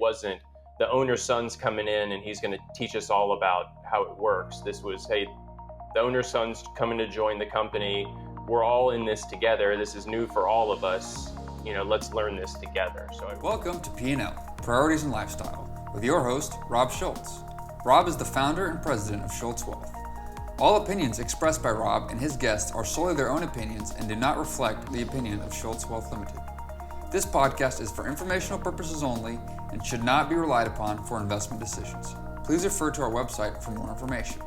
wasn't the owner's son's coming in and he's going to teach us all about how it works. This was, hey, the owner's son's coming to join the company. We're all in this together. This is new for all of us. Let's learn this together. Welcome to P&L, Priorities and Lifestyle, with your host, Rob Schultz. Rob is the founder and president of Schultz Wealth. All opinions expressed by Rob and his guests are solely their own opinions and do not reflect the opinion of Schultz Wealth Limited. This podcast is for informational purposes only and should not be relied upon for investment decisions. Please refer to our website for more information.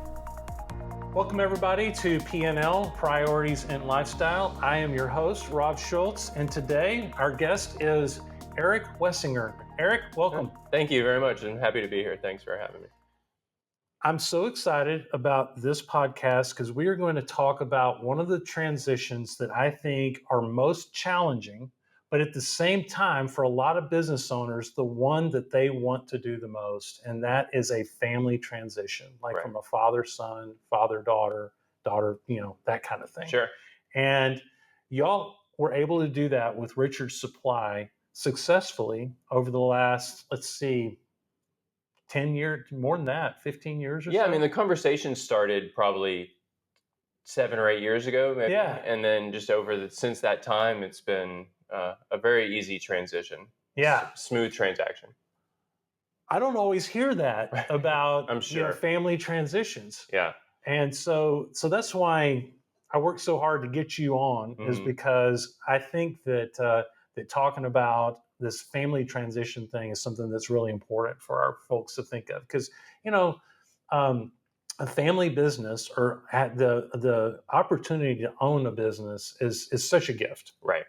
Welcome everybody to P&L, Priorities and Lifestyle. I am your host, Rob Schultz, and today our guest is Eric Wessinger. Eric, welcome. Thank you very much, and happy to be here. Thanks for having me. I'm so excited about this podcast because we are going to talk about one of the transitions that I think are most challenging, but at the same time, for a lot of business owners, the one that they want to do the most, and that is a family transition, like from a father-son, father-daughter, daughter, that kind of thing. Sure. And y'all were able to do that with Richard's Supply successfully over the last, 10 years, more than that, 15 years or so? Yeah, I mean, the conversation started probably 7 or 8 years ago, maybe. Yeah. And then just since that time, it's been a very easy transition. Yeah. Smooth transaction. I don't always hear that about I'm sure. Family transitions. Yeah. And so that's why I work so hard to get you on, is because I think that talking about this family transition thing is something that's really important for our folks to think of. Because, a family business or the opportunity to own a business is such a gift. Right.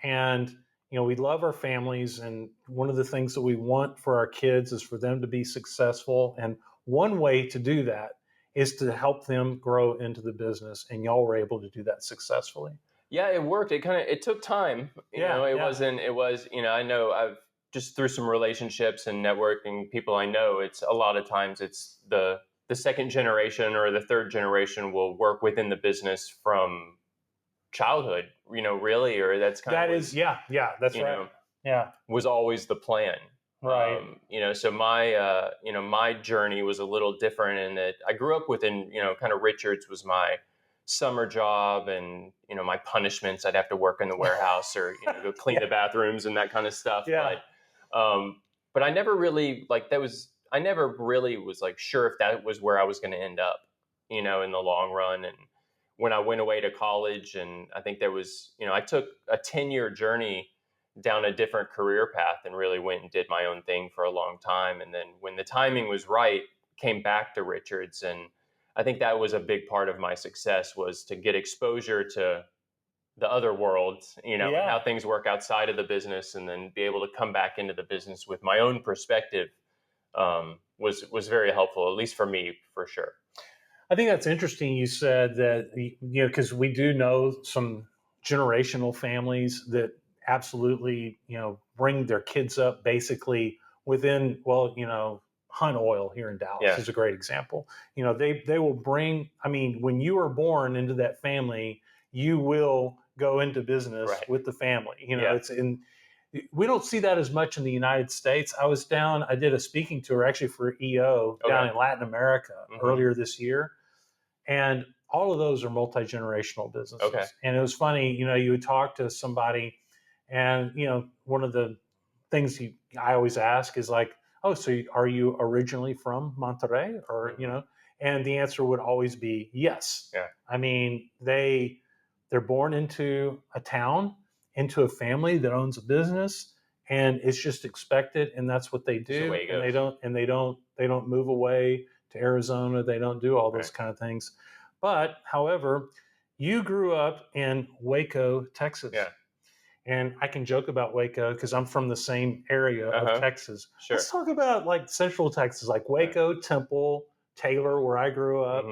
And, we love our families. And one of the things that we want for our kids is for them to be successful. And one way to do that is to help them grow into the business. And y'all were able to do that successfully. Yeah, it worked. It took time. I know I've just through some relationships and networking people I know, it's a lot of times it's the second generation or the third generation will work within the business from childhood, really, or that's kind of that's right. Yeah. Was always the plan. Right. So my journey was a little different in that I grew up within, kind of Richards was my summer job, and my punishments, I'd have to work in the warehouse or go clean the bathrooms and that kind of stuff. Yeah. But I never really I never really was sure if that was where I was going to end up, in the long run. And when I went away to college, and I think there was, I took a 10-year journey down a different career path and really went and did my own thing for a long time. And then when the timing was right, came back to Richards. And I think that was a big part of my success, was to get exposure to the other world, how things work outside of the business, and then be able to come back into the business with my own perspective was very helpful, at least for me, for sure. I think that's interesting. You said that, because we do know some generational families that absolutely, bring their kids up basically within, Hunt Oil here in Dallas is a great example. They will bring, when you are born into that family, you will go into business with the family. We don't see that as much in the United States. I did a speaking tour actually for EO down in Latin America earlier this year. And all of those are multi-generational businesses. Okay. And it was funny, you would talk to somebody and, one of the things I always ask is oh, so are you originally from Monterrey? Or, and the answer would always be yes. Yeah. They're born into a town, into a family that owns a business, and it's just expected, and that's what they do. That's the way it goes. And they don't move away to Arizona. They don't do all those kind of things. But however, you grew up in Waco, Texas. Yeah. And I can joke about Waco because I'm from the same area of Texas. Sure. Let's talk about Central Texas, like Waco, Temple, Taylor, where I grew up.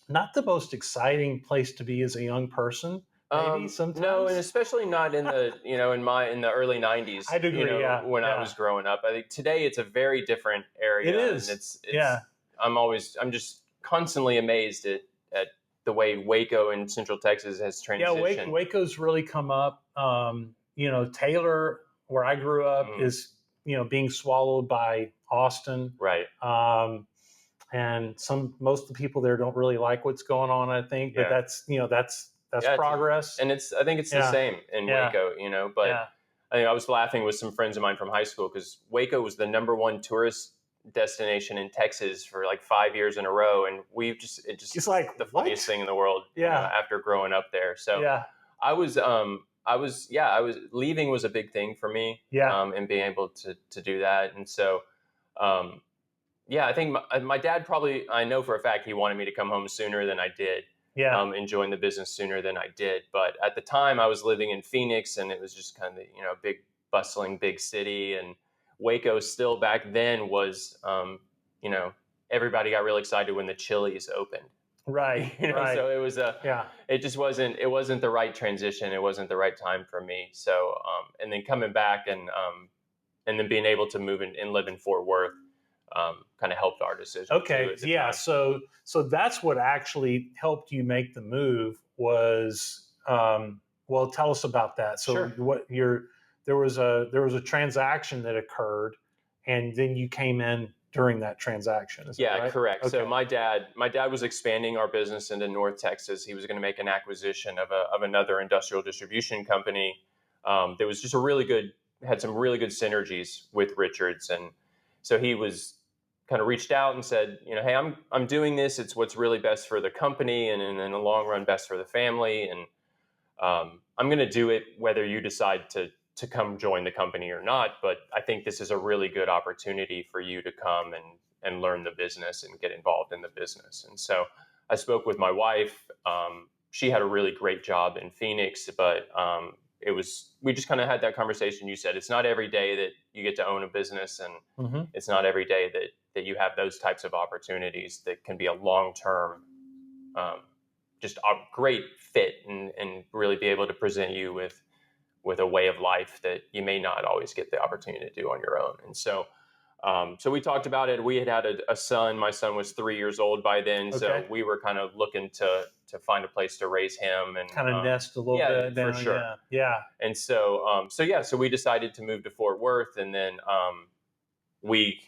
Not the most exciting place to be as a young person. Maybe sometimes. No, and especially not in the in the early 90s. I do agree. When I was growing up, I think today it's a very different area. It is. And I'm just constantly amazed at the way Waco and Central Texas has transitioned. Yeah, Waco's really come up. Taylor, where I grew up, is being swallowed by Austin. Right. And most of the people there don't really like what's going on, I think, but Yeah. that's Yeah, progress. and I think it's the Yeah. same in Yeah. Waco, but Yeah. I think I was laughing with some friends of mine from high school because Waco was the #1 tourist destination in Texas for like 5 years in a row, and It's like, the what? funniest thing in the world. Yeah. After growing up there, so Yeah. I was leaving was a big thing for me, Yeah. and being able to do that, and so um, yeah, I think my dad probably, I know for a fact he wanted me to come home sooner than I did. Yeah. And join the business sooner than I did. But at the time I was living in Phoenix, and it was just kind of, a big bustling big city. And Waco still back then was, everybody got real excited when the Chili's opened. Right. Right. So it was Yeah. it wasn't the right transition. It wasn't the right time for me. So, and then coming back and then being able to move and live in Fort Worth, kind of helped our decision. Okay. Too, Yeah. time. So that's what actually helped you make the move was, well, tell us about that. So Sure. there was a transaction that occurred, and then you came in during that transaction. Is that right? Correct. Okay. So my dad was expanding our business into North Texas. He was going to make an acquisition of another industrial distribution company. That was just had some really good synergies with Richards, and so he was kind of reached out and said, hey, I'm doing this. It's what's really best for the company, and in the long run, best for the family. And I'm going to do it whether you decide to come join the company or not. But I think this is a really good opportunity for you to come and learn the business and get involved in the business. And so I spoke with my wife. She had a really great job in Phoenix, but we just kind of had that conversation. You said it's not every day that you get to own a business, and it's not every day that you have those types of opportunities that can be a long-term, just a great fit and really be able to present you with a way of life that you may not always get the opportunity to do on your own. And so, so we talked about it. We had a son. My son was 3 years old by then. Okay. So we were kind of looking to find a place to raise him and kind of nest a little bit. For sure. Yeah. Yeah. And so, so we decided to move to Fort Worth, and then we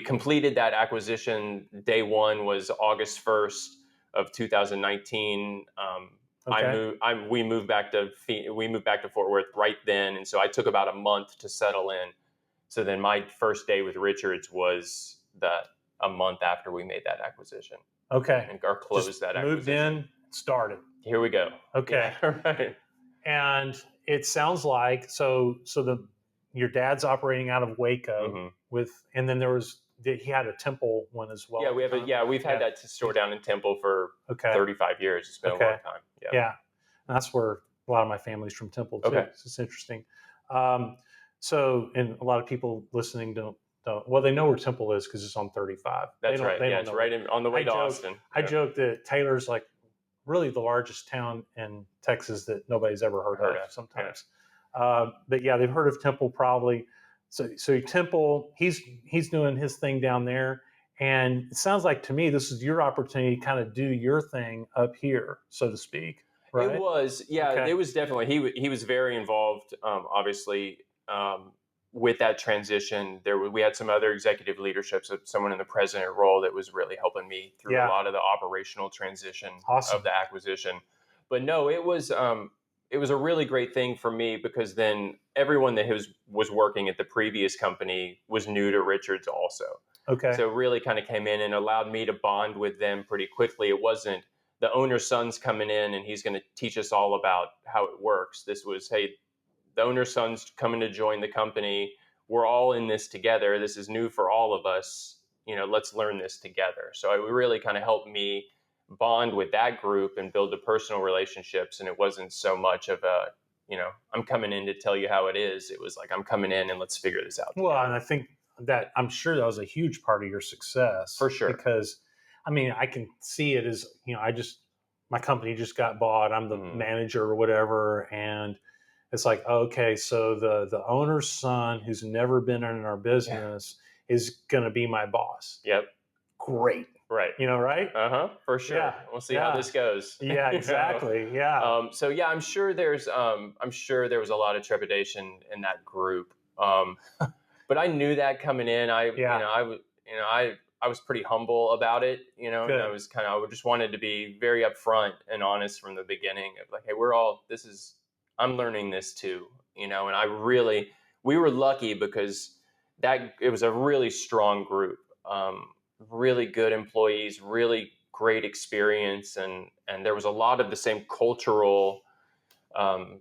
completed that acquisition. Day one was August 1st of 2019. Okay. We moved back to Fort Worth right then, and so I took about a month to settle in. So then my first day with Richards was a month after we made that acquisition. Okay. Or closed Just that moved acquisition. in, started. Here we go. Okay. Yeah, right. And it sounds like your dad's operating out of Waco and then he had a Temple one as well. Yeah, we've had that store down in Temple for 35 years. It's been a long time. Yeah. And that's where a lot of my family's from, Temple too. Okay. It's interesting. So, and a lot of people listening don't, well, they know where Temple is because it's on 35. That's right. Yeah, it's right on the way to Austin. I joke that Taylor's like really the largest town in Texas that nobody's ever heard of sometimes. Yeah. But yeah, they've heard of Temple probably. So Temple, he's doing his thing down there. And it sounds like to me, this is your opportunity to kind of do your thing up here, so to speak. Right? It was, yeah, okay. It was definitely, he was very involved, obviously, with that transition. We had some other executive leadership, so someone in the president role that was really helping me through a lot of the operational transition of the acquisition. But no, it was a really great thing for me because then everyone that was working at the previous company was new to Richards also. Okay. So it really kind of came in and allowed me to bond with them pretty quickly. It wasn't the owner's son's coming in and he's going to teach us all about how it works. This was, hey, the owner's son's coming to join the company. We're all in this together. This is new for all of us. Let's learn this together. So it really kind of helped me bond with that group and build the personal relationships. And it wasn't so much of a, I'm coming in to tell you how it is. It was like, I'm coming in and let's figure this out together. Well, and I think that I'm sure that was a huge part of your success. For sure. Because, I mean, I can see it as, my company just got bought. I'm the manager or whatever. And it's like, okay, so the owner's son who's never been in our business is going to be my boss. Yep. Great. Right. Right? For sure. Yeah. We'll see how this goes. Yeah, exactly. Yeah. So yeah, I'm sure there was a lot of trepidation in that group. But I knew that coming in. Yeah. I was pretty humble about it, and Good. I just wanted to be very upfront and honest from the beginning of like, hey, I'm learning this too, and we were lucky because it was a really strong group, really good employees, really great experience, and there was a lot of the same cultural um,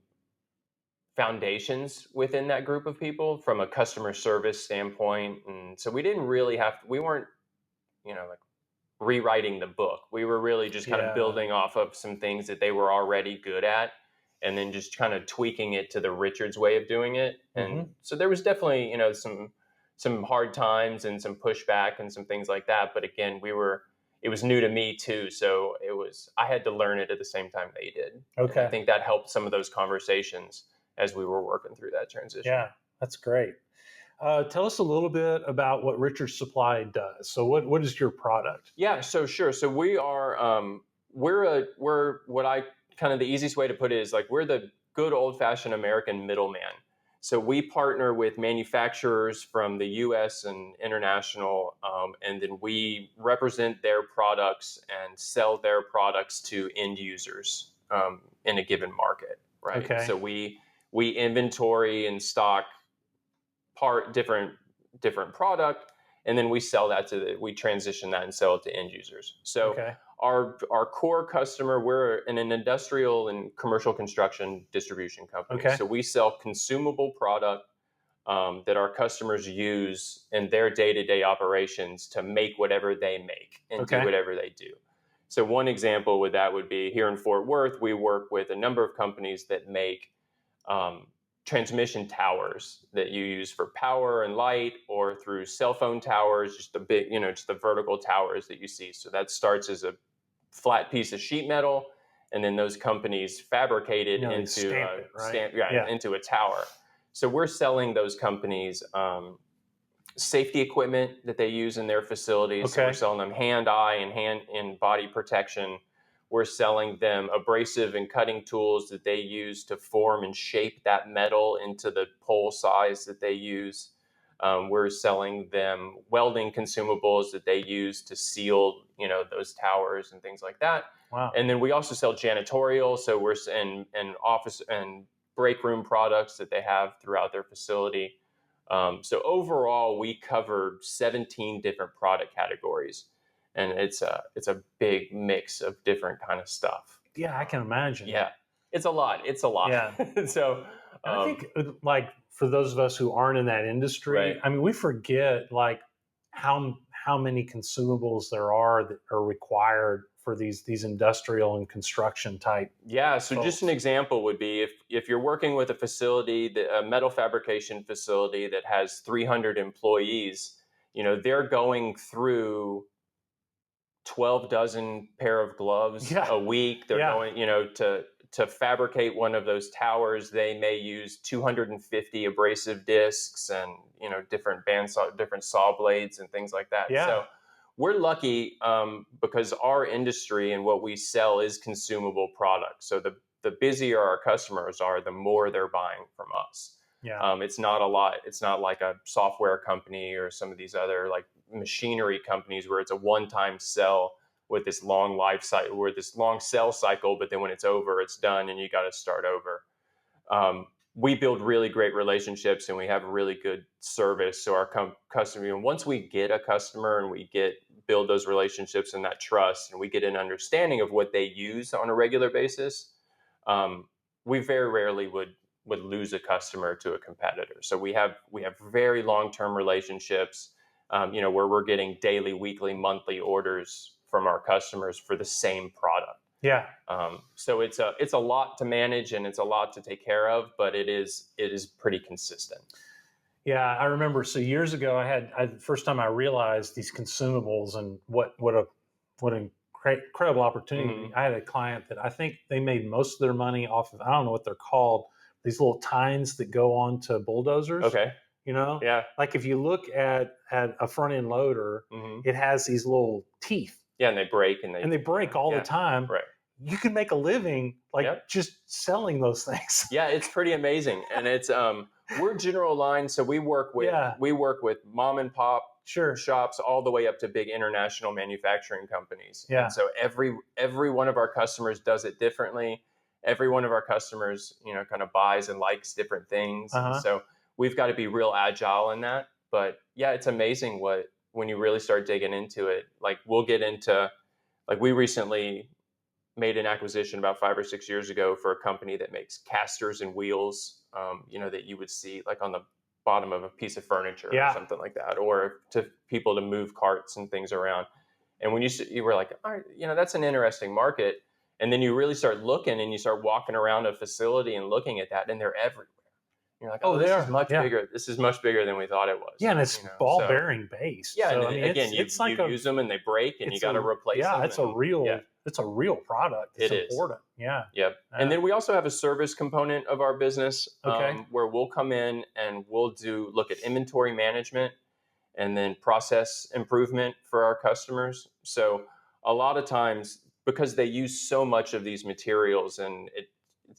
foundations within that group of people from a customer service standpoint. And so we weren't, like rewriting the book. We were really just kind of building off of some things that they were already good at and then just kind of tweaking it to the Richards way of doing it. And so there was definitely, some hard times and some pushback and some things like that. But again, it was new to me too. So I had to learn it at the same time they did. Okay. And I think that helped some of those conversations as we were working through that transition. Yeah, that's great. Tell us a little bit about what Richards Supply does. So what is your product? Yeah, so sure. So we are, we're what I kind of the easiest way to put it is like, we're the good old fashioned American middleman. So we partner with manufacturers from the US and international, and then we represent their products and sell their products to end users in a given market, right? Okay. So we inventory and stock different product, and then we sell that we transition that and sell it to end users. So our core customer, we're in an industrial and commercial construction distribution company. Okay. So we sell consumable product that our customers use in their day-to-day operations to make whatever they make and do whatever they do. So one example with that would be here in Fort Worth, we work with a number of companies that make transmission towers that you use for power and light, or through cell phone towers, just the big, just the vertical towers that you see. So that starts as a flat piece of sheet metal, and then those companies fabricate it into a tower. So we're selling those companies safety equipment that they use in their facilities. Okay. So we're selling them hand, eye, and hand and body protection. We're selling them abrasive and cutting tools that they use to form and shape that metal into the pole size that they use. We're selling them welding consumables that they use to seal, those towers and things like that. Wow. And then we also sell janitorial. So we're in office and break room products that they have throughout their facility. So overall, we cover 17 different product categories. And it's a big mix of different kind of stuff. Yeah, I can imagine. Yeah, it's a lot. Yeah. So I think, like, for those of us who aren't in that industry, right. I mean, we forget like how many consumables there are that are required for these industrial and construction type. Yeah. So folks. Just an example would be if you're working with a facility, a metal fabrication facility that has 300 employees, they're going through 12 dozen pair of gloves a week. They're going, to fabricate one of those towers. They may use 250 abrasive discs and, different saw blades and things like that. Yeah. So we're lucky because our industry and what we sell is consumable products. So the busier our customers are, the more they're buying from us. Yeah. It's not a lot. It's not like a software company or some of these other like machinery companies where it's a one-time sell with this long life cycle, or this long sell cycle, but then when it's over, it's done and you got to start over. We build really great relationships and we have really good service. So our customer, once we get a customer and we build those relationships and that trust, and we get an understanding of what they use on a regular basis, we very rarely would lose a customer to a competitor. So we have very long-term relationships, where we're getting daily, weekly, monthly orders from our customers for the same product. Yeah. So it's a lot to manage and it's a lot to take care of, but it is pretty consistent. Yeah, I remember. So years ago, the first time I realized these consumables and what an incredible opportunity. Mm-hmm. I had a client that I think they made most of their money off of, I don't know what they're called, these little tines that go on to bulldozers. Okay. Yeah. Like if you look at a front end loader, mm-hmm. it has these little teeth. Yeah, and they break all the time. Right. you can make a living like Yep. just selling those things. Yeah, it's pretty amazing. And it's we're general line, so we work with Yeah. mom and pop Sure. shops all the way up to big international manufacturing companies. Yeah. And so every one of our customers does it differently. Every one of our customers, kind of buys and likes different things. And so we've got to be real agile in that. But yeah, it's amazing when you really start digging into it. Like we'll get into, like we recently made an acquisition about 5 or 6 years ago for a company that makes casters and wheels, that you would see like on the bottom of a piece of furniture or something like that, or to people to move carts and things around. And when you were like, all right, that's an interesting market. And then you really start looking and you start walking around a facility and looking at that, and they're everywhere. You're like, this is much bigger. This is much bigger than we thought it was. Yeah, and it's ball bearing based. Yeah, so, and again, you use them and they break, and you got to replace them. Yeah, it's a real product. It's important. Yeah. Yep. And then we also have a service component of our business, where we'll come in and we'll look at inventory management and then process improvement for our customers. So a lot of times, because they use so much of these materials and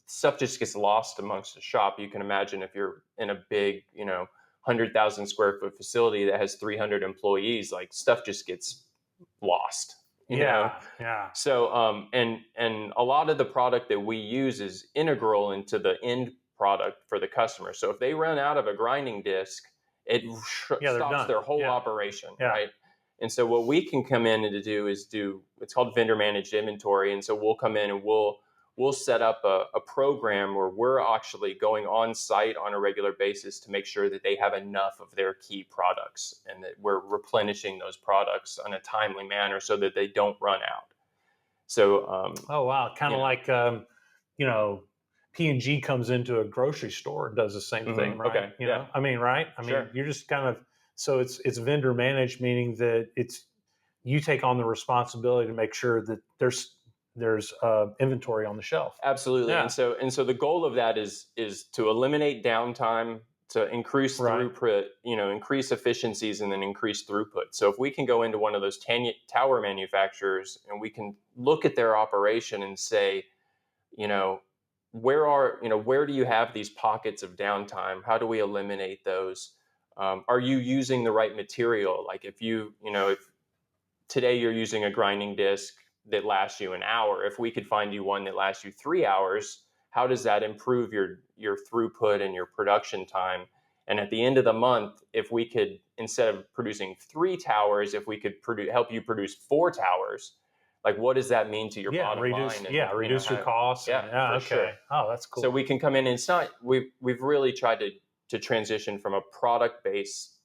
stuff just gets lost amongst the shop. You can imagine if you're in a big, 100,000 square foot facility that has 300 employees, like stuff just gets lost. You know? So, and a lot of the product that we use is integral into the end product for the customer. So if they run out of a grinding disc, it stops their whole operation, right? And so what we can come in and do is it's called vendor managed inventory. And so we'll come in and we'll set up a program where we're actually going on site on a regular basis to make sure that they have enough of their key products and that we're replenishing those products in a timely manner so that they don't run out. So, kind of like, P&G comes into a grocery store and does the same thing, right? Okay. Right? You're just kind of, so it's vendor managed, meaning that you take on the responsibility to make sure that there's inventory on the shelf. Absolutely. And so the goal of that is to eliminate downtime, to increase throughput, increase efficiencies, and then increase throughput. So if we can go into one of those tower manufacturers and we can look at their operation and say, where do you have these pockets of downtime? How do we eliminate those? Are you using the right material? Like if today you're using a grinding disc that lasts you an hour, if we could find you one that lasts you 3 hours, how does that improve your throughput and your production time? And at the end of the month, if we could, instead of producing 3 towers, if we could help you produce 4 towers, like what does that mean to your bottom line? And, reduce your costs. For sure. Oh, that's cool. So we can come in and it's not, we've really tried to transition from a product-based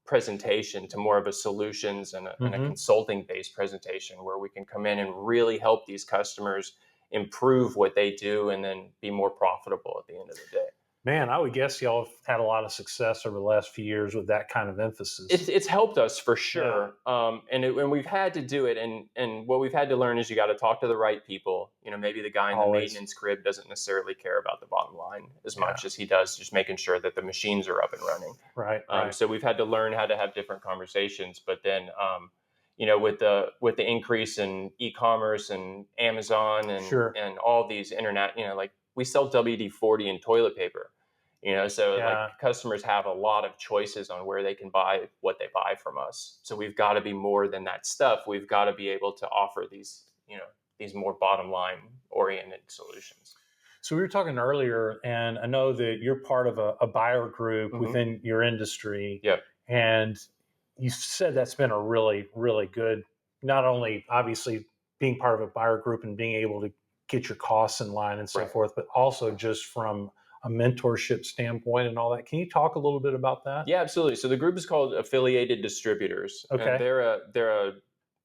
presentation to more of a solutions and a consulting-based presentation where we can come in and really help these customers improve what they do and then be more profitable at the end of the day. Man, I would guess y'all have had a lot of success over the last few years with that kind of emphasis. It's helped us for sure. Yeah. And we've had to do it. And what we've had to learn is you got to talk to the right people. Maybe the guy in the maintenance crib doesn't necessarily care about the bottom line as much as he does just making sure that the machines are up and running. Right. So we've had to learn how to have different conversations. But then, with the increase in e-commerce and Amazon and all these internet, like we sell WD-40 and toilet paper. Like customers have a lot of choices on where they can buy what they buy from us. So we've got to be more than that stuff. We've got to be able to offer these more bottom line oriented solutions. So we were talking earlier, and I know that you're part of a buyer group within your industry. Yep. And you said that's been a really, really good, not only obviously being part of a buyer group and being able to get your costs in line and so forth, but also just from a mentorship standpoint and all that. Can you talk a little bit about that? Yeah, absolutely. So the group is called Affiliated Distributors. Okay.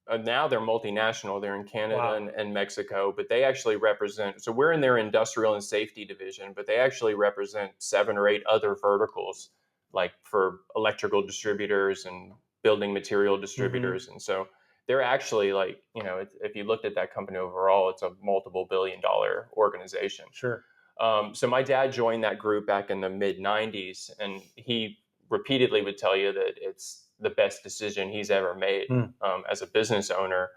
And now they're multinational. They're in Canada and Mexico, but they actually represent, so we're in their industrial and safety division, but they actually represent 7 or 8 other verticals, like for electrical distributors and building material distributors. And so they're actually like, if you looked at that company overall, it's a multiple $billion-dollar organization. Sure. So my dad joined that group back in the mid 90s, and he repeatedly would tell you that it's the best decision he's ever made as a business owner.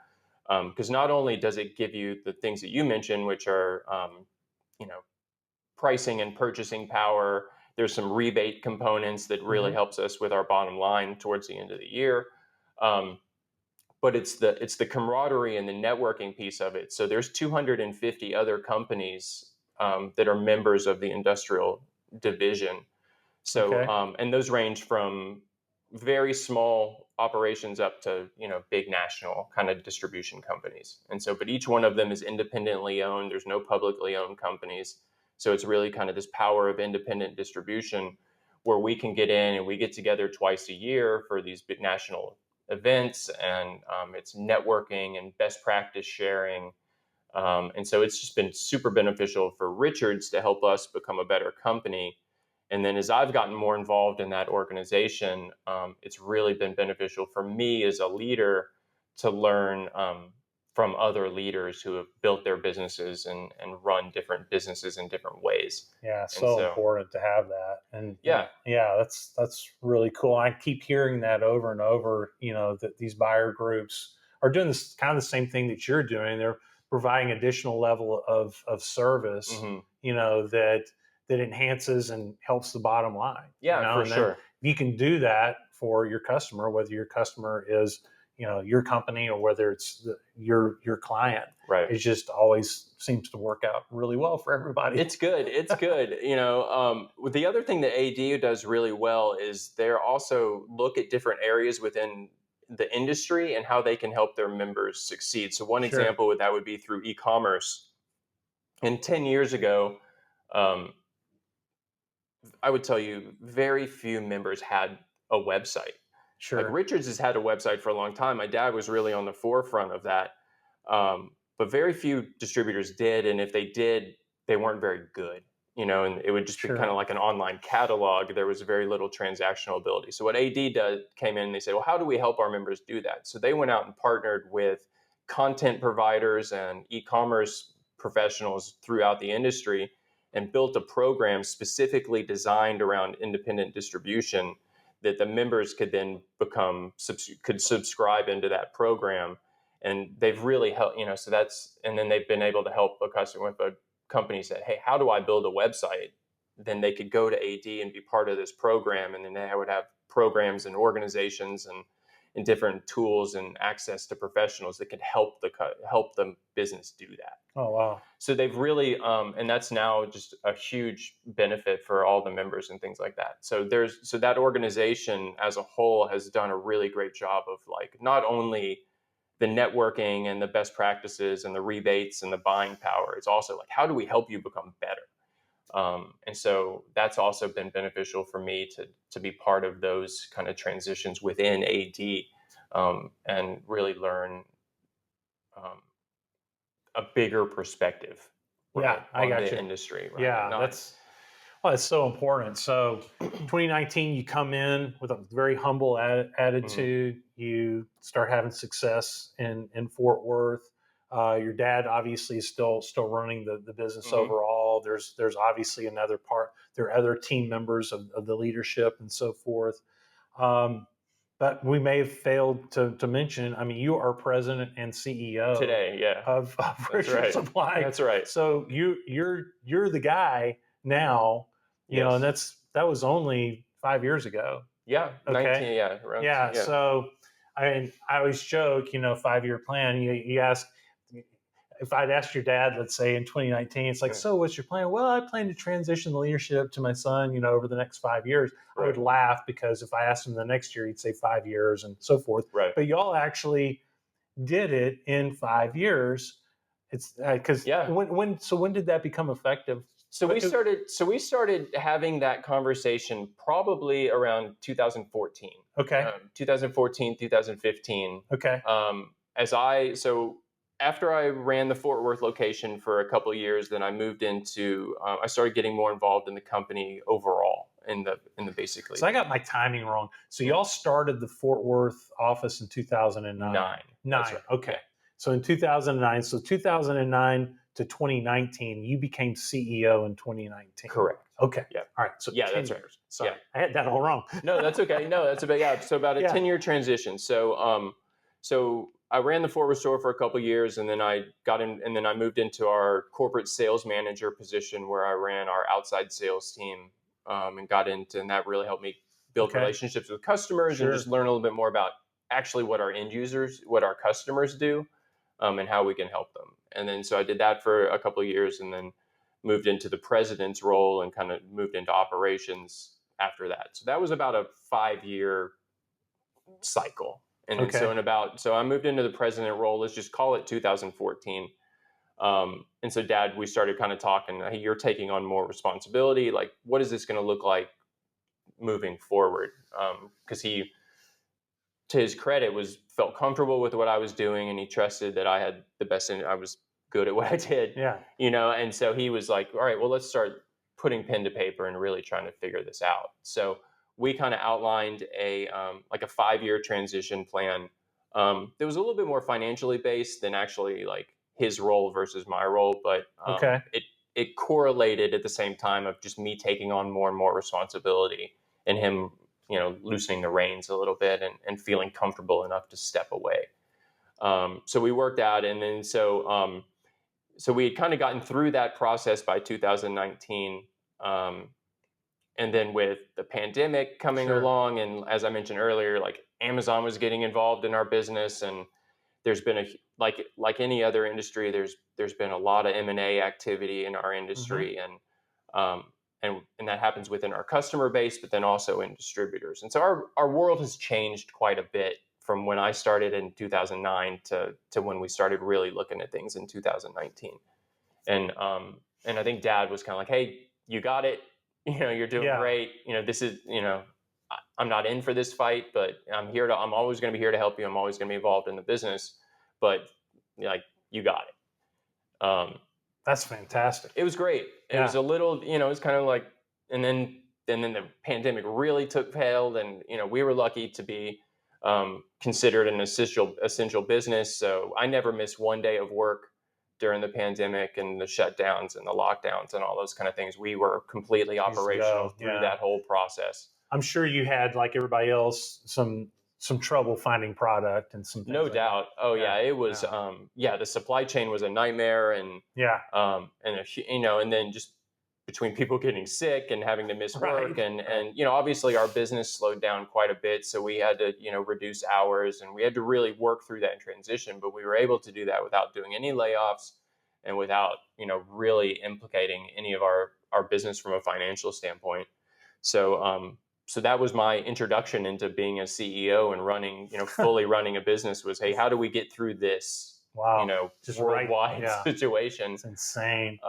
Because not only does it give you the things that you mentioned, which are, you know, pricing and purchasing power. There's some rebate components that really helps us with our bottom line towards the end of the year. Um, but it's the camaraderie and the networking piece of it. So there's 250 other companies that are members of the industrial division. So Okay. and those range from very small operations up to big national kind of distribution companies. And so, but each one of them is independently owned. There's no publicly owned companies. So it's really kind of this power of independent distribution where we can get in and we get together twice a year for these big national events, and it's networking and best practice sharing. And so it's just been super beneficial for Richards to help us become a better company. And then as I've gotten more involved in that organization, it's really been beneficial for me as a leader to learn from other leaders who have built their businesses and run different businesses in different ways. Yeah, so important to have that. And yeah, that's really cool. I keep hearing that over and over, that these buyer groups are doing this kind of the same thing that you're doing. They're providing additional level of service, that enhances and helps the bottom line. Yeah, for and sure. You can do that for your customer, whether your customer is your company or whether it's your client. Right. It just always seems to work out really well for everybody. It's good. It's good. The other thing that AD does really well is they're also look at different areas within the industry and how they can help their members succeed. So one example with that would be through e-commerce. And 10 years ago, I would tell you very few members had a website. Sure. Like Richards has had a website for a long time. My dad was really on the forefront of that. But very few distributors did. And if they did, they weren't very good, and it would just be kind of like an online catalog. There was very little transactional ability. So what AD came in and they said, well, how do we help our members do that? So they went out and partnered with content providers and e-commerce professionals throughout the industry and built a program specifically designed around independent distribution that the members could then could subscribe into that program. And they've really helped, and then they've been able to help a customer with a company said, hey, how do I build a website? Then they could go to AD and be part of this program. And then they would have programs and organizations and different tools and access to professionals that could help the business do that. Oh, wow. So they've really, and that's now just a huge benefit for all the members and things like that. So that organization as a whole has done a really great job of like, not only the networking and the best practices and the rebates and the buying power, it's also like, how do we help you become better? And so that's also been beneficial for me to be part of those kind of transitions within AD, and really learn a bigger perspective. Yeah, I got the you. industry. Right? Yeah, that's so important. So 2019, you come in with a very humble attitude. You start having success in Fort Worth. Your dad obviously is still running the business overall. There's obviously another part. There are other team members of the leadership and so forth. But we may have failed to mention, I mean, you are president and CEO today, of Richards Supply. That's right. So you're the guy now, and that was only 5 years ago. Yeah. Okay. 19, yeah. Around, yeah. So I always joke, 5-year plan. You ask, if I'd asked your dad, let's say in 2019, it's like, so what's your plan? Well, I plan to transition the leadership to my son, over the next 5 years. Right. I would laugh because if I asked him the next year, he'd say 5 years and so forth. Right. But y'all actually did it in 5 years. It's because when did that become effective? So we started having that conversation probably around 2014. Okay. 2014, 2015. Okay. After I ran the Fort Worth location for a couple of years, then I moved into. I started getting more involved in the company overall in the basically. So I got my timing wrong. So y'all started the Fort Worth office in 2009. Nine. Right. Okay. So in 2009. So 2009 to 2019, you became CEO in 2019. Correct. Okay. Yeah. All right. So that's years. right. Sorry, I had that all wrong. No, that's okay. No, that's about So about a 10-year transition. So I ran the forward store for a couple of years, and then I got in, and then I moved into our corporate sales manager position where I ran our outside sales team, and got into, and that really helped me build Okay. relationships with customers and Sure. just learn a little bit more about actually what our end users, what our customers do, and how we can help them. And then so I did that for a couple of years, and then moved into the president's role and kind of moved into operations after that. So that was about a 5-year cycle. And then Okay. so I moved into the president role. Let's just call it 2014. And so Dad, we started kind of talking, hey, you're taking on more responsibility. Like, what is this going to look like moving forward? Because he, to his credit, felt comfortable with what I was doing, and he trusted that I had the best, and I was good at what I did. Yeah. And so he was like, all right, well, let's start putting pen to paper and really trying to figure this out. So we kind of outlined a 5-year transition plan, that was a little bit more financially based than actually like his role versus my role, but Okay. it correlated at the same time of just me taking on more and more responsibility, and him, loosening the reins a little bit, and feeling comfortable enough to step away. So we worked out, and then so we had kind of gotten through that process by 2019. And then with the pandemic coming Sure. along, and as I mentioned earlier, like Amazon was getting involved in our business, and there's been like any other industry, there's been a lot of M&A activity in our industry, and that happens within our customer base, but then also in distributors. And so our world has changed quite a bit from when I started in 2009 to when we started really looking at things in 2019. And I think Dad was kind of like, hey, you got it. You're doing Yeah. great. This is, I'm not in for this fight, but I'm always going to be here to help you. I'm always going to be involved in the business, but like, you got it. That's fantastic. It was great. It Yeah. was a little, it was kind of like, and then the pandemic really took hold, and, we were lucky to be considered an essential business. So I never missed one day of work during the pandemic and the shutdowns and the lockdowns and all those kind of things. We were completely operational through that whole process. I'm sure you had, like everybody else, some trouble finding product and some things. No like doubt. that. Oh yeah, it was. The supply chain was a nightmare, and and then just between people getting sick and having to miss work, and obviously our business slowed down quite a bit, so we had to reduce hours, and we had to really work through that transition. But we were able to do that without doing any layoffs, and without really implicating any of our business from a financial standpoint. So that was my introduction into being a CEO and running, fully running a business, was, hey, how do we get through this, just worldwide situation? It's insane.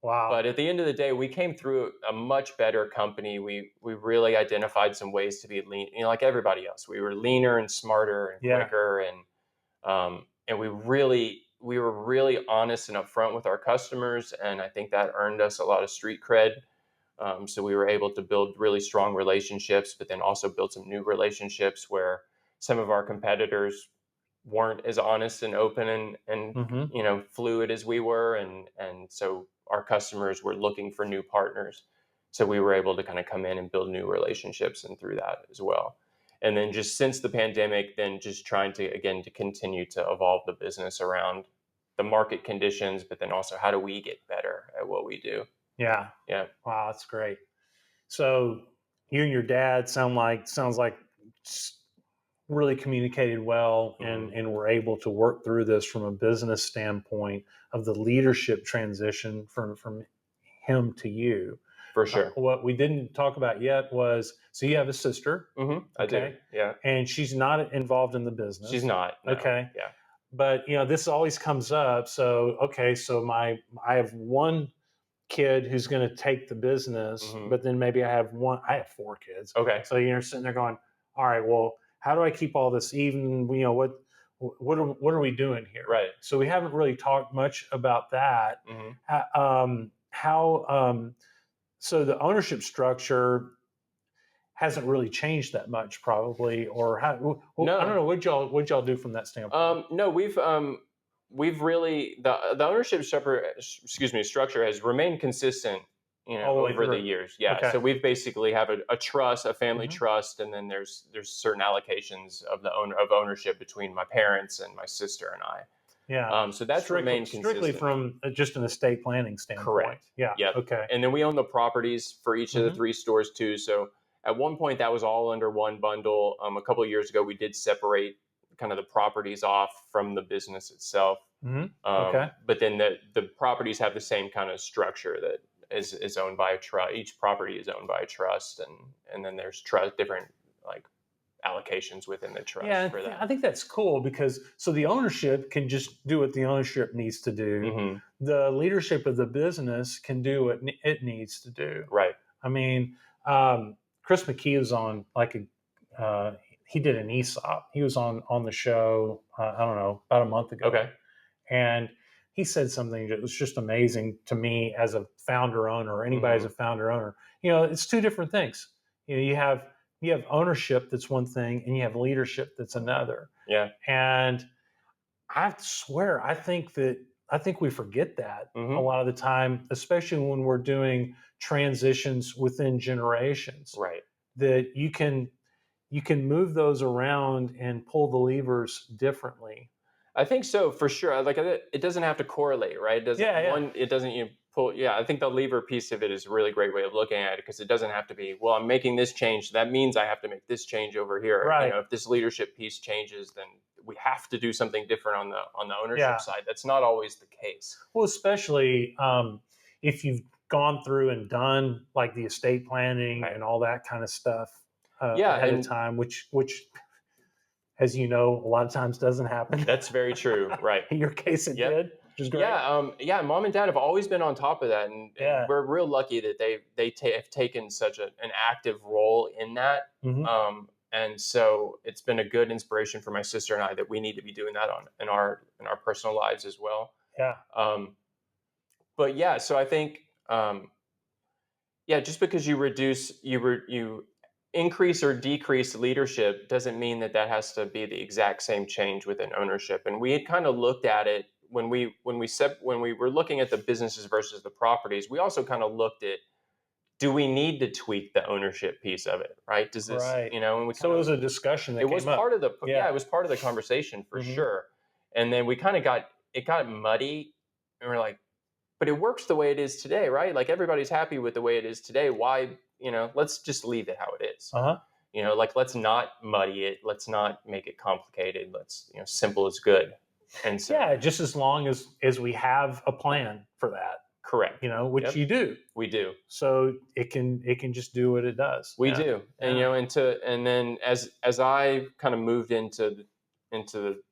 Wow. But at the end of the day, we came through a much better company. We really identified some ways to be lean, like everybody else. We were leaner and smarter and quicker, and we were really honest and upfront with our customers, and I think that earned us a lot of street cred. So we were able to build really strong relationships, but then also build some new relationships where some of our competitors weren't as honest and open and fluid as we were, and so our customers were looking for new partners. So we were able to kind of come in and build new relationships, and through that as well. And then just since the pandemic, then just trying to continue to evolve the business around the market conditions, but then also how do we get better at what we do? Yeah. Yeah. Wow, that's great. So you and your dad sounds like really communicated well, and were able to work through this from a business standpoint of the leadership transition from him to you. For sure. What we didn't talk about yet was, so you have a sister. I do. Yeah. And she's not involved in the business. She's not. No. Okay. Yeah. But this always comes up. So I have one kid who's going to take the business, but then maybe I have 4 kids. Okay. So you're sitting there going, all right, well, how do I keep all this even? What are we doing here? Right. So we haven't really talked much about that. So the ownership structure hasn't really changed that much, probably, or how? No. I don't know. What'd y'all do from that standpoint? No, we've really the ownership structure has remained consistent All the way over the through. years. Yeah. Okay. So we've basically have a trust, a family Mhm. trust, and then there's certain allocations of ownership between my parents and my sister and I. Yeah. So that's remained Strictly consistent. from just an estate planning standpoint. Correct. Yeah. Yep. Okay. And then we own the properties for each of the Hmm. 3 stores too. So at one point that was all under one bundle. A couple of years ago we did separate kind of the properties off from the business itself. Hmm. Okay. But then the properties have the same kind of structure that is owned by a trust. Each property is owned by a trust, and then there's trust different like allocations within the trust Yeah, for I that. think that's cool because so the ownership can just do what the ownership needs to do. Hmm. The leadership of the business can do what it needs to do. Right. I mean, Chris McKee was on he did an ESOP. He was on the show. I don't know, about a month ago, Okay. and he said something that was just amazing to me as a founder owner, or anybody as Hmm. a founder owner. It's two different things. You have ownership that's one thing, and you have leadership that's another. Yeah. And I swear, I think we forget that a Hmm. lot of the time, especially when we're doing transitions within generations. Right. That you can move those around and pull the levers differently. I think so for sure. Like it doesn't have to correlate, right? It doesn't Yeah, yeah, one. It doesn't you pull. Yeah, I think the lever piece of it is a really great way of looking at it because it doesn't have to be. Well, I'm making this change. That means I have to make this change over here. right. If this leadership piece changes, then we have to do something different on the ownership Yeah. side. That's not always the case. Well, especially if you've gone through and done like the estate planning Right. and all that kind of stuff Yeah, ahead of and time, which as you know, a lot of times doesn't happen. that's very true. Right. In your case, it Yep. did, which is great. Yeah. Mom and Dad have always been on top of that, and Yeah. we're real lucky that have taken such an active role in that. Hmm. And so it's been a good inspiration for my sister and I that we need to be doing that in our personal lives as well. Yeah. But yeah, so I think just because you increase or decrease leadership doesn't mean that has to be the exact same change within ownership. And we had kind of looked at it when we were looking at the businesses versus the properties. We also kind of looked at, do we need to tweak the ownership piece of it, right? Does this, Right. and we So it was a discussion that it was came up. part of the Yeah. it was part of the conversation for Mhm. sure. And then we kind of got muddy, and we're like, but it works the way it is today, right? Like everybody's happy with the way it is today. Why, let's just leave it how it is. Uh-huh. Like let's not muddy it. Let's not make it complicated. Let's, simple is good. And so, Yeah, just as long as we have a plan for that, correct. which Yep. you do. We do. So it can just do what it does. We Yeah. do. And, Yeah. and then as I kind of moved into the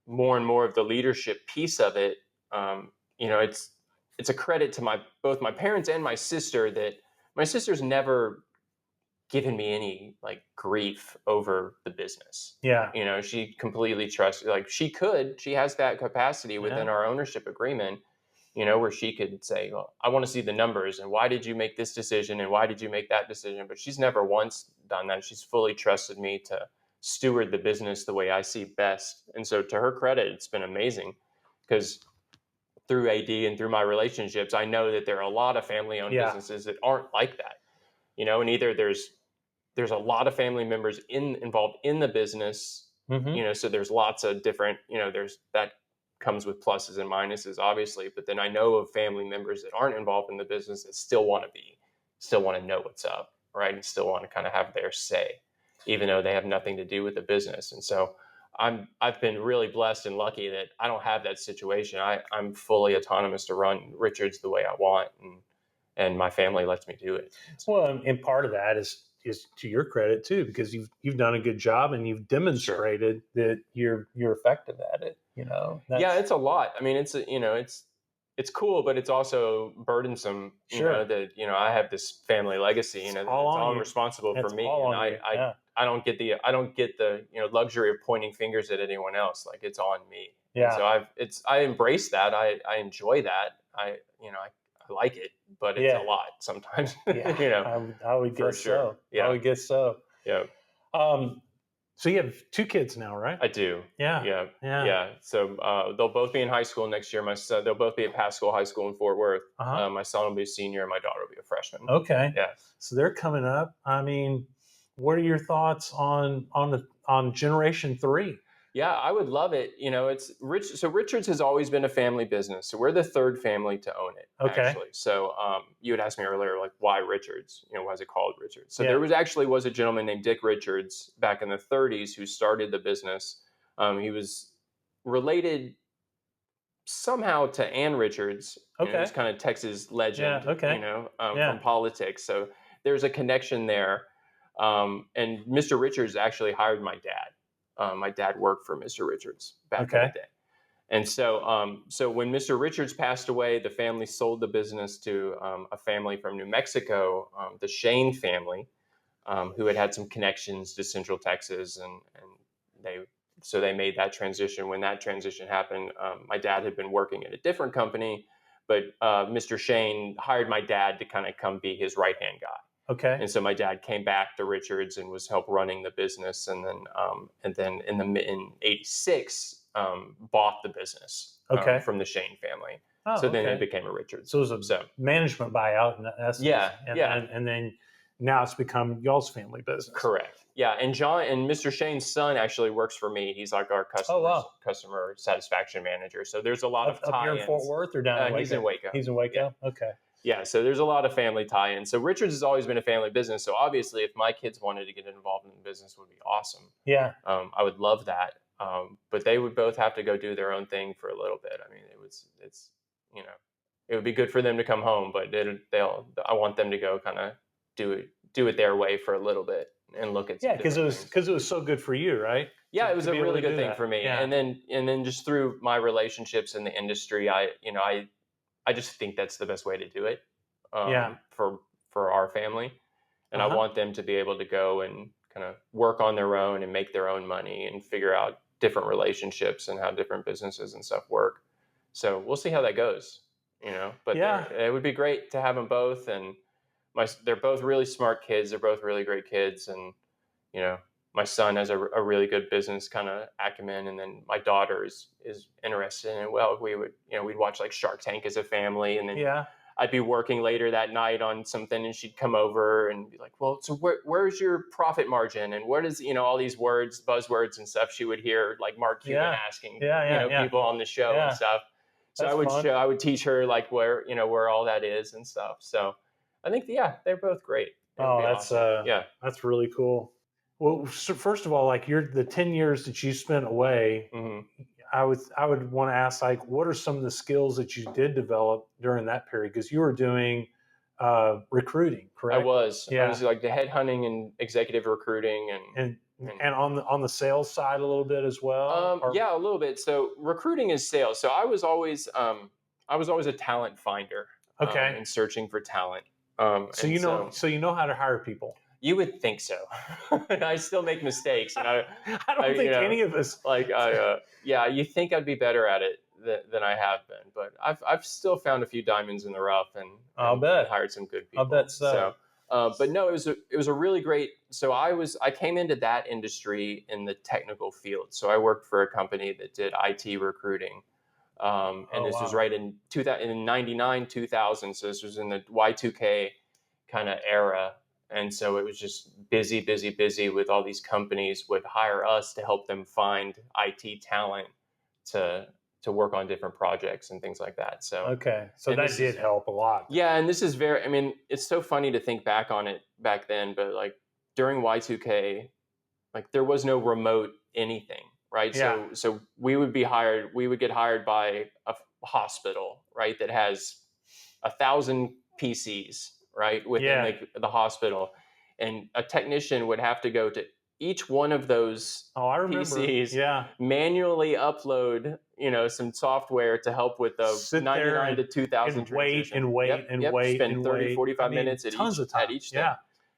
more and more of the leadership piece of it, it's a credit to both my parents and my sister that my sister's never given me any like grief over the business. Yeah. She completely trusts, like she has that capacity within Yeah. our ownership agreement, where she could say, well, I want to see the numbers and why did you make this decision and why did you make that decision? But she's never once done that. She's fully trusted me to steward the business the way I see best. And so to her credit, it's been amazing because through AD and through my relationships, I know that there are a lot of family owned Yeah. businesses that aren't like that. And either there's a lot of family members involved in the business, Mhm. so there's lots of different, there's that comes with pluses and minuses, obviously. But then I know of family members that aren't involved in the business that still want to know what's up, right? And still want to kind of have their say, even though they have nothing to do with the business. And so I've been really blessed and lucky that I don't have that situation. I'm fully autonomous to run Richards the way I want, and my family lets me do it. Well, and part of that is to your credit too, because you've done a good job and you've demonstrated that you're effective at it. Yeah, it's a lot. I mean, it's cool, but it's also burdensome. Sure. That I have this family legacy. It's It's all on all you. responsible It's for me, all and on you. Yeah. I don't get the luxury of pointing fingers at anyone else. Like it's on me. Yeah. And so I embrace that. I enjoy that. I like it, but it's Yeah. a lot sometimes. Yeah. I would for guess sure. so. Yeah. I would guess so. Yeah. Um, So you have 2 kids now, right? I do. Yeah. Yeah. So they'll both be in high school next year. My son, they'll both be at Pascal High School in Fort Worth. Uh-huh. My son will be a senior, and my daughter will be a freshman. Okay. Yeah. So they're coming up. I mean, what are your thoughts on generation 3? Yeah, I would love it. It's rich. So Richards has always been a family business. So we're the third family to own it, Okay. actually. So you had asked me earlier, like, why Richards? Why is it called Richards? So Yeah. there was a gentleman named Dick Richards back in the 30s who started the business. He was related somehow to Ann Richards. Okay. Who's kind of Texas legend. Yeah, okay. From politics. So there's a connection there. And Mr. Richards actually hired my dad. My dad worked for Mr. Richards back in the day. And so when Mr. Richards passed away, the family sold the business to a family from New Mexico, the Shane family, who had some connections to Central Texas, and they made that transition. When that transition happened, my dad had been working at a different company, but Mr. Shane hired my dad to kind of come be his right-hand guy. Okay. And so my dad came back to Richards and was help running the business, and then in '86 bought the business from the Shane family. Oh, so then it became a Richards. So it was a management buyout in essence. Yeah, and then now it's become y'all's family business. Correct. Yeah, and Mr. Shane's son actually works for me. He's like our customer satisfaction manager. So there's a lot of tie-ins. Up here in Fort Worth or down in Waco? He's in Waco. He's in Waco? Yeah. Okay. Yeah, so there's a lot of family tie-ins. So Richards has always been a family business. So obviously, if my kids wanted to get involved in the business, it would be awesome. Yeah. I would love that. But they would both have to go do their own thing for a little bit. I mean, it would be good for them to come home, but I want them to go kind of do it their way for a little bit and look at because it was so good for you, right? Yeah, it was a really good thing for me. Yeah. And then just through my relationships in the industry, I just think that's the best way to do it for our family. And I want them to be able to go and kind of work on their own and make their own money and figure out different relationships and how different businesses and stuff work. So we'll see how that goes, but it would be great to have them both. And they're both really smart kids. They're both really great kids. And, my son has a really good business kind of acumen, and then my daughter is interested in it. Well, we'd watch like Shark Tank as a family, and then I'd be working later that night on something, and she'd come over and be like, "Well, so where's your profit margin, and what is all these buzzwords and stuff?" She would hear like Mark Cuban asking people on the show and stuff. So I would teach her like where all that is and stuff. So I think they're both great. That's awesome. That's really cool. Well, so first of all, like the 10 years that you spent away, I would want to ask, like, what are some of the skills that you did develop during that period? Because you were doing recruiting, correct? I was like the headhunting and executive recruiting and on the sales side a little bit as well. A little bit. So recruiting is sales. So I was always a talent finder. And searching for talent. So you know how to hire people. You would think so. I still make mistakes, and I don't think any of us. Like, you think I'd be better at it than I have been, but I've still found a few diamonds in the rough, and I'll bet hired some good people. I'll bet so. But no, it was a really great. So I came into that industry in the technical field. So I worked for a company that did IT recruiting, and this was right in 99, 2000. So this was in the Y2K kind of era. And so it was just busy with all these companies would hire us to help them find IT talent to work on different projects and things like that. So that did help a lot. Yeah, and this is it's so funny to think back on it back then, but like during Y2K, like there was no remote anything, right? Yeah. So we would get hired by a hospital, right, that has 1,000 PCs. Right within the hospital, and a technician would have to go to each one of those PCs, manually upload some software to help with the 99 to 2000 and wait and wait and wait, spend 45 minutes at each thing.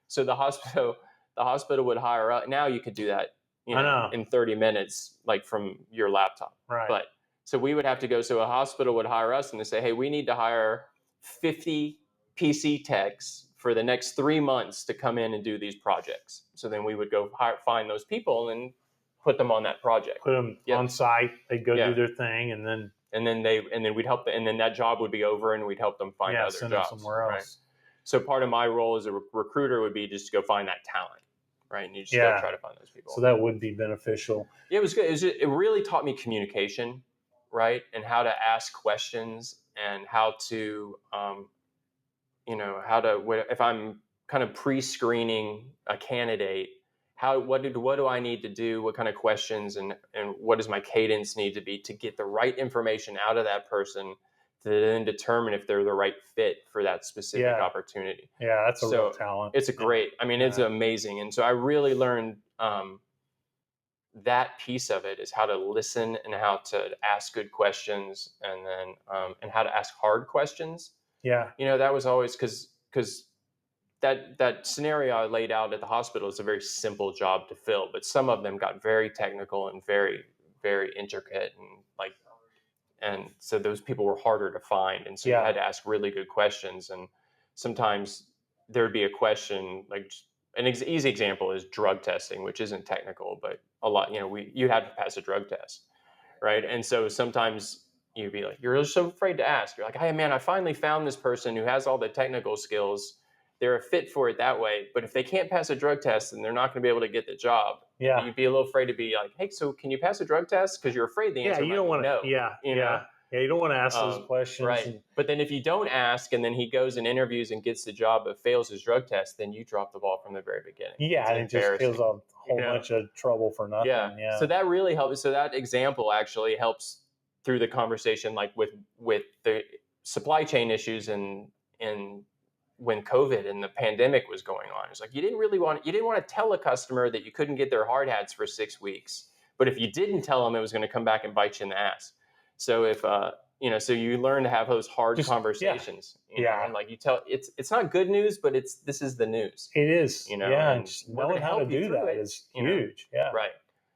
So the hospital would hire out. Now you could do that in 30 minutes, like from your laptop, right? But so we would have to go. So a hospital would hire us and they say, hey, we need to hire 50 PC techs for the next 3 months to come in and do these projects. So then we would go find those people and put them on that project. Put them on site. They'd go do their thing, and then we'd help them, and then that job would be over, and we'd help them find other send jobs them somewhere else. Right? So part of my role as a recruiter would be just to go find that talent, right? And you just go try to find those people. So that would be beneficial. Yeah, it was good. It really taught me communication, right? And how to ask questions and how to, if I'm kind of pre-screening a candidate, what do I need to do? What kind of questions and what does my cadence need to be to get the right information out of that person to then determine if they're the right fit for that specific opportunity. Yeah, that's a real talent. It's it's amazing. And so I really learned that piece of it is how to listen and how to ask good questions, and then and how to ask hard questions. Yeah. That was always because that scenario I laid out at the hospital is a very simple job to fill, but some of them got very technical and very, very intricate, and so those people were harder to find. And so you had to ask really good questions. And sometimes there'd be a question, like an easy example is drug testing, which isn't technical, but a lot, you had to pass a drug test. Right. And so sometimes you'd be like, you're so afraid to ask. You're like, hey man, I finally found this person who has all the technical skills. They're a fit for it that way. But if they can't pass a drug test, then they're not going to be able to get the job. Yeah. You'd be a little afraid to be like, hey, so can you pass a drug test? Because you're afraid the answer you don't want to no. Yeah, you don't want to ask those questions. Right. But then if you don't ask and then he goes and interviews and gets the job but fails his drug test, then you drop the ball from the very beginning. Yeah, and it just feels a whole bunch of trouble for nothing. Yeah. So that really helps. So that example actually helps through the conversation, like with the supply chain issues and when COVID and the pandemic was going on. It's like you didn't want to tell a customer that you couldn't get their hard hats for 6 weeks. But if you didn't tell them, it was going to come back and bite you in the ass. So if so you learn to have those hard conversations. You know, and like you tell it's not good news, but this is the news. It is. And just knowing how to do that is huge. Yeah. Right.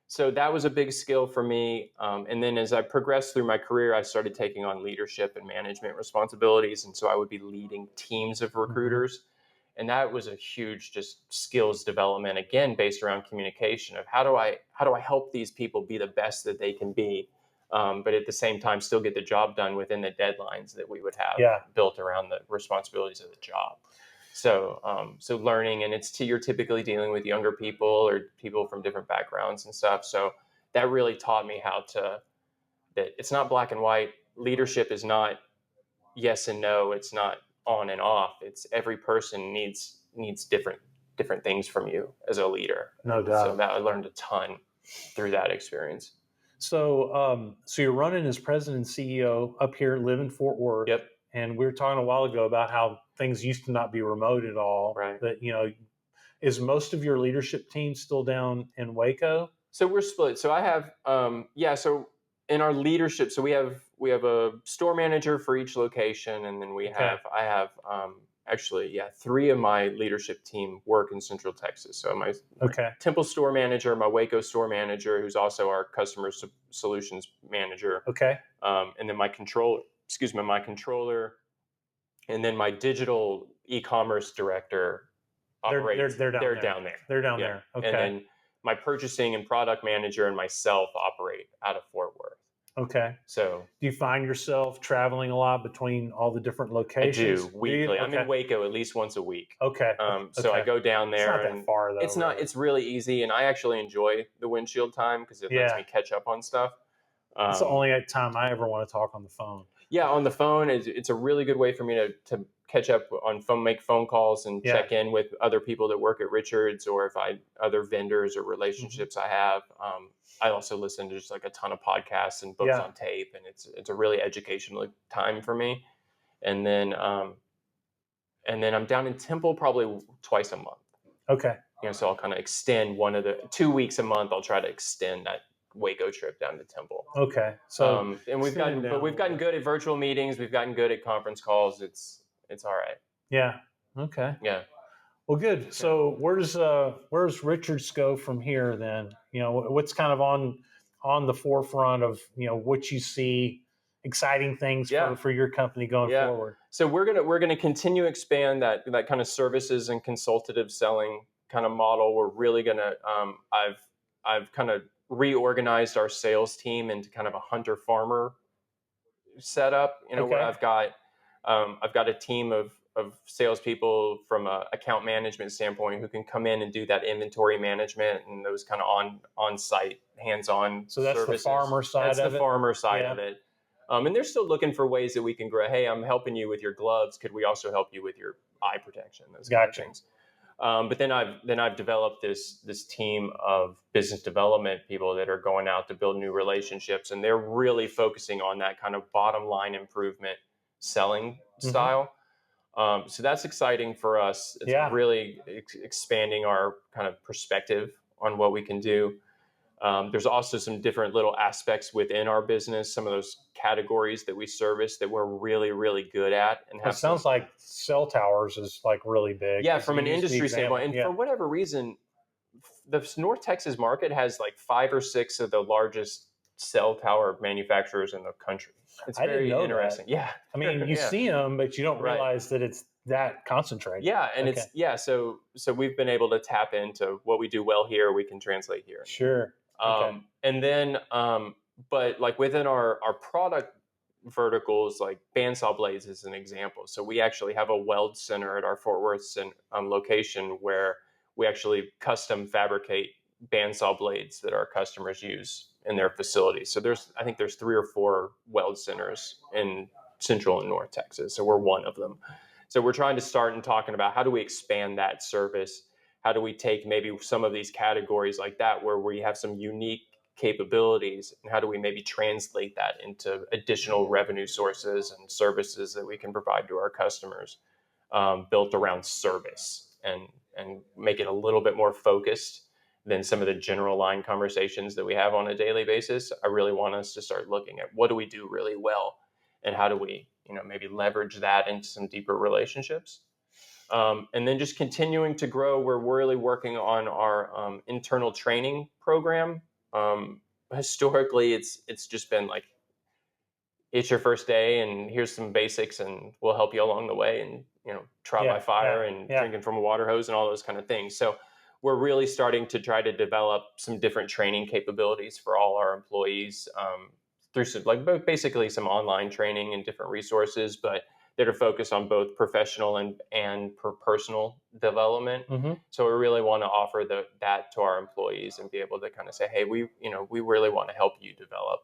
So that was a big skill for me. And then as I progressed through my career, I started taking on leadership and management responsibilities. And so I would be leading teams of recruiters. Mm-hmm. And that was a huge just skills development, again, based around communication of how do I help these people be the best that they can be, but at the same time still get the job done within the deadlines that we would have built around the responsibilities of the job. So learning, and you're typically dealing with younger people or people from different backgrounds and stuff. So that really taught me that it's not black and white. Leadership is not yes and no. It's not on and off. It's every person needs different things from you as a leader. No doubt. So that I learned a ton through that experience. So you're running as president and CEO up here, live in Fort Worth. Yep. And we were talking a while ago about how things used to not be remote at all. Right. But, is most of your leadership team still down in Waco? So we're split. So I have, so in our leadership, so we have a store manager for each location. And then I have three of my leadership team work in Central Texas. So my Temple store manager, my Waco store manager, who's also our customer solutions manager. Okay. And then my controller, and then my digital e-commerce director operates. They're down there. They're down there. Okay. And then my purchasing and product manager and myself operate out of Fort Worth. Okay. So do you find yourself traveling a lot between all the different locations? I do weekly. I'm in Waco at least once a week. Okay. So I go down there. It's not that far though. It's not. It's really easy, and I actually enjoy the windshield time because it lets me catch up on stuff. It's the only time I ever want to talk on the phone. Yeah, on the phone, it's a really good way for me to catch up on phone, make phone calls and check in with other people that work at Richards, or if other vendors or relationships I have. I also listen to just like a ton of podcasts and books on tape, and it's a really educational time for me. And then I'm down in Temple probably twice a month. Okay. So I'll kind of extend 2 weeks a month. I'll try to extend that Waco trip down to Temple. Okay. So and we've gotten good at virtual meetings. We've gotten good at conference calls. It's all right. Yeah. Okay. Yeah. Well, good. So where's Richards go from here then? What's kind of on the forefront of what you see exciting things Yeah. for your company going Yeah. forward. So we're gonna continue to expand that kind of services and consultative selling kind of model. We're really gonna I've kind of reorganized our sales team into kind of a hunter farmer setup. Where Okay. I've got a team of salespeople from a account management standpoint who can come in and do that inventory management and those kind of on site hands on. So that's services. the farmer side That's of the it. farmer side Yeah. of it. And they're still looking for ways that we can grow. Hey, I'm helping you with your gloves. Could we also help you with your eye protection? Those kind of Gotcha. things. But then I've developed this team of business development people that are going out to build new relationships, and they're really focusing on that kind of bottom line improvement selling style. So that's exciting for us. It's Yeah. really expanding our kind of perspective on what we can do. There's also some different little aspects within our business, some of those categories that we service that we're really, really good at. And It sounds like cell towers is like really big. yeah, from an You used the industry example. standpoint. And Yeah. for whatever reason, the North Texas market has like 5 or 6 of the largest cell tower manufacturers in the country. It's I didn't very know interesting. that. Yeah. I mean, you Yeah. see them, but you don't Right. realize that it's that concentrated. Yeah, and Okay. it's so we've been able to tap into what we do well here, we can translate here. Sure. Okay. And then, but like within our product verticals, like bandsaw blades is an example. So we actually have a weld center at our Fort Worth location where we actually custom fabricate bandsaw blades that our customers use in their facilities. So I think there's 3 or 4 weld centers in Central and North Texas. So we're one of them. So we're trying to start and talking about how do we expand that service? How do we take maybe some of these categories like that where we have some unique capabilities, and how do we maybe translate that into additional revenue sources and services that we can provide to our customers, built around service, and make it a little bit more focused than some of the general line conversations that we have on a daily basis. I really want us to start looking at what do we do really well, and how do we maybe leverage that into some deeper relationships. And then just continuing to grow. We're really working on our internal training program. Historically, it's just been like, it's your first day, and here's some basics, and we'll help you along the way, and trial by fire, and drinking from a water hose, and all those kind of things. So we're really starting to try to develop some different training capabilities for all our employees, through some, like basically some online training and different resources, but that are focused on both professional and personal development. Mm-hmm. So we really want to offer that to our employees and be able to kind of say, hey, we really want to help you develop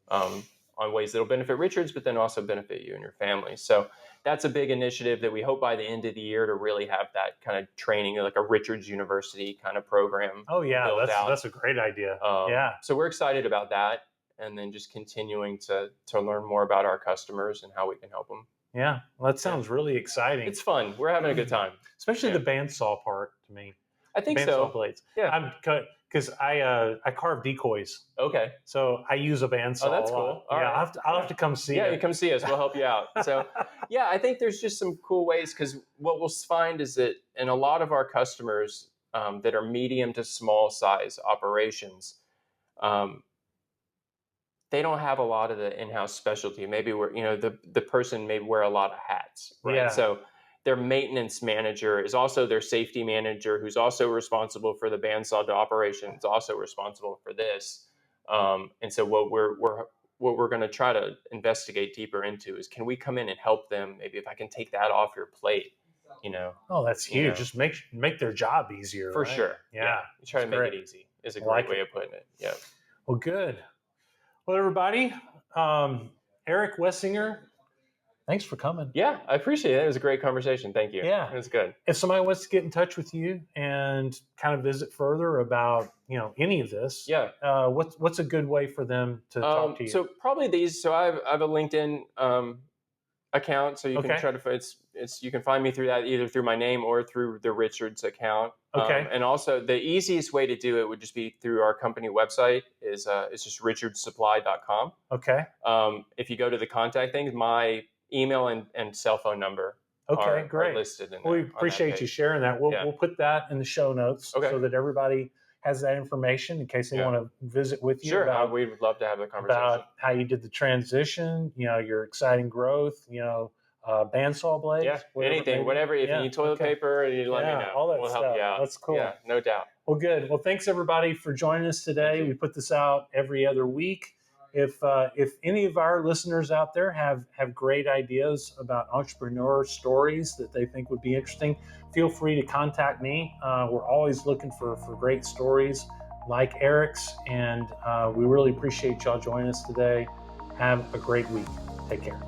on ways that will benefit Richards, but then also benefit you and your family. So that's a big initiative that we hope by the end of the year to really have that kind of training, like a Richards University kind of program. Oh yeah, that's a great idea. Yeah. So we're excited about that, and then just continuing to learn more about our customers and how we can help them. Yeah, well, that sounds really exciting. It's fun. We're having a good time, especially the bandsaw part to me. I think bandsaw blades. Yeah, because I carve decoys. Okay, so I use a bandsaw. Oh, that's cool. All right. I'll have to come see. Yeah, you come see us. We'll help you out. So, yeah, I think there's just some cool ways, because what we'll find is that in a lot of our customers that are medium to small size operations, they don't have a lot of the in-house specialty. Maybe the person may wear a lot of hats, right? Yeah. So their maintenance manager is also their safety manager, who's also responsible for the bandsaw operation. It's also responsible for this. And so what we're going to try to investigate deeper into is, can we come in and help them? Maybe if I can take that off your plate, Oh, that's huge. Just make their job easier. For right? sure. Yeah. You try to make it easy is a great way of putting it. Yeah. Well, good. Well, everybody, Eric Wessinger, thanks for coming. Yeah, I appreciate it. It was a great conversation. Thank you. Yeah. It was good. If somebody wants to get in touch with you and kind of visit further about, any of this, what's a good way for them to talk to you? So probably these. So I have a LinkedIn account, so you can try to. You can find me through that, either through my name or through the Richards account. Okay. And also the easiest way to do it would just be through our company website. It's just richardsupply.com. Okay. If you go to the contact things, my email and cell phone number are listed in we appreciate you sharing that. We'll put that in the show notes so that everybody has that information in case they want to visit with you. Sure, About, we would love to have a conversation about how you did the transition, your exciting growth, bandsaw blades. Yeah, anything, whatever. If you need toilet paper, you let me know. All that We'll stuff. help you out. That's cool. Yeah, no doubt. Well, good. Well, thanks everybody for joining us today. We put this out every other week. If any of our listeners out there have great ideas about entrepreneur stories that they think would be interesting, feel free to contact me. We're always looking for great stories like Eric's, and we really appreciate y'all joining us today. Have a great week. Take care.